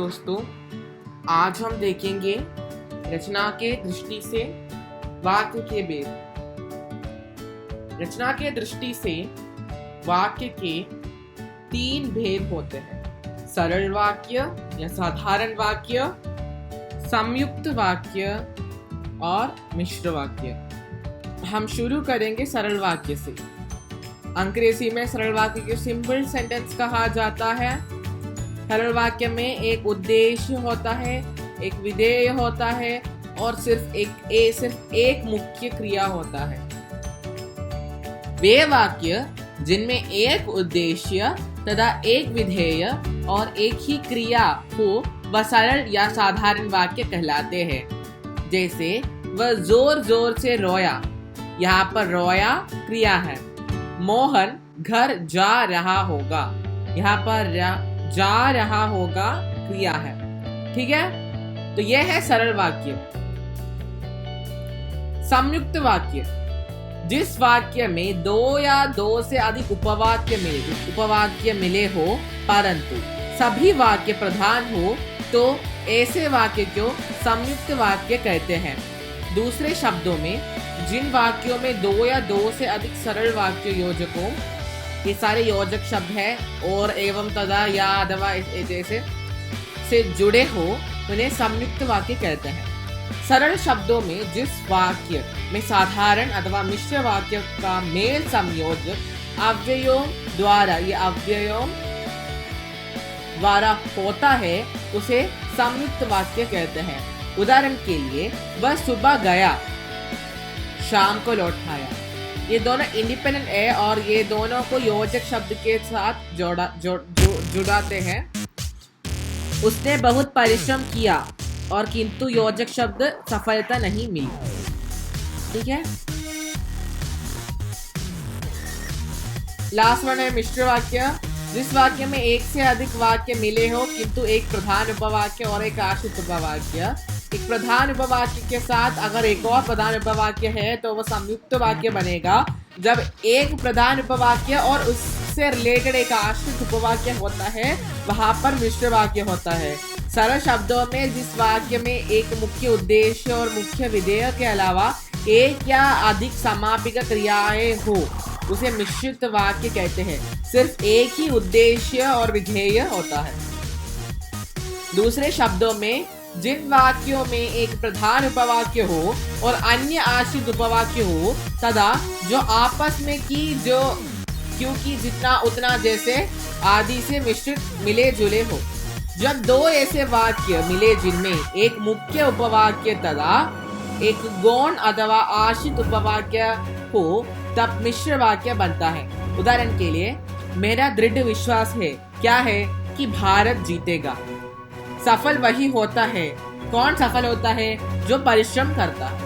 दोस्तों, आज हम देखेंगे रचना के दृष्टि से वाक्य के भेद। रचना के दृष्टि से वाक्य के 3 भेद होते हैं: सरल वाक्य या साधारण वाक्य, संयुक्त वाक्य और मिश्र वाक्य। हम शुरू करेंगे सरल वाक्य से। अंग्रेजी में सरल वाक्य को सिंपल सेंटेंस कहा जाता है। सरल वाक्य में एक उद्देश्य होता है, एक विधेय होता है और सिर्फ एक मुख्य क्रिया होता है। वे वाक्य जिनमें एक उद्देश्य तथा एक विधेय और एक ही क्रिया हो वह सरल या साधारण वाक्य कहलाते हैं। जैसे वह जोर जोर से रोया, यहाँ पर रोया क्रिया है। मोहन घर जा रहा होगा, यहाँ पर जा रहा होगा क्रिया है। ठीक है, तो यह है सरल वाक्य। संयुक्त वाक्य, जिस वाक्य में 2 या 2 से अधिक उपवाक्य मिले हो परंतु सभी वाक्य प्रधान हो तो ऐसे वाक्य को संयुक्त वाक्य कहते हैं। दूसरे शब्दों में, जिन वाक्यों में 2 या 2 से अधिक सरल वाक्य योजकों, ये सारे योजक शब्द हैं, और एवं तथा या अथवा जैसे से जुड़े हो, उन्हें संयुक्त वाक्य कहते हैं। सरल शब्दों में जिस वाक्य में साधारण अथवा मिश्र वाक्य का मेल संयोजक अव्ययों द्वारा होता है उसे संयुक्त वाक्य कहते हैं। उदाहरण के लिए, वह सुबह गया, शाम को लौट आया। ये दोनों इंडिपेंडेंट है और ये दोनों को योजक शब्द के साथ जुड़ाते हैं। उसने बहुत परिश्रम किया और किंतु योजक शब्द सफलता नहीं मिली। ठीक है, लास्ट वन है मिश्र वाक्य। जिस वाक्य में 1 से अधिक वाक्य मिले हो किंतु एक प्रधान उपवाक्य और एक आश्रित उपवाक्य। एक प्रधान उपवाक्य के साथ अगर एक और प्रधान उपवाक्य है तो वह संयुक्त वाक्य बनेगा। जब एक प्रधान उपवाक्य और उससे रिलेटेड एक आश्रित उपवाक्य होता है, वहां पर मिश्र वाक्य होता है। सरल शब्दों में जिस वाक्य में एक मुख्य उद्देश्य और मुख्य विधेय के अलावा एक या अधिक समापिक क्रियाएं हो उसे मिश्रित वाक्य कहते हैं। सिर्फ एक ही उद्देश्य और विधेय होता है। दूसरे शब्दों में, जिन वाक्यों में एक प्रधान उपवाक्य हो और अन्य आश्रित उपवाक्य हो तथा जो आपस में क्योंकि जितना उतना जैसे आदि से मिश्रित मिले जुले हो। जब 2 ऐसे वाक्य मिले जिनमें एक मुख्य उपवाक्य तथा एक गौण अथवा आश्रित उपवाक्य हो तब मिश्र वाक्य बनता है। उदाहरण के लिए, मेरा दृढ़ विश्वास है, क्या है कि भारत जीतेगा। सफल वही होता है, कौन सफल होता है? जो परिश्रम करता है।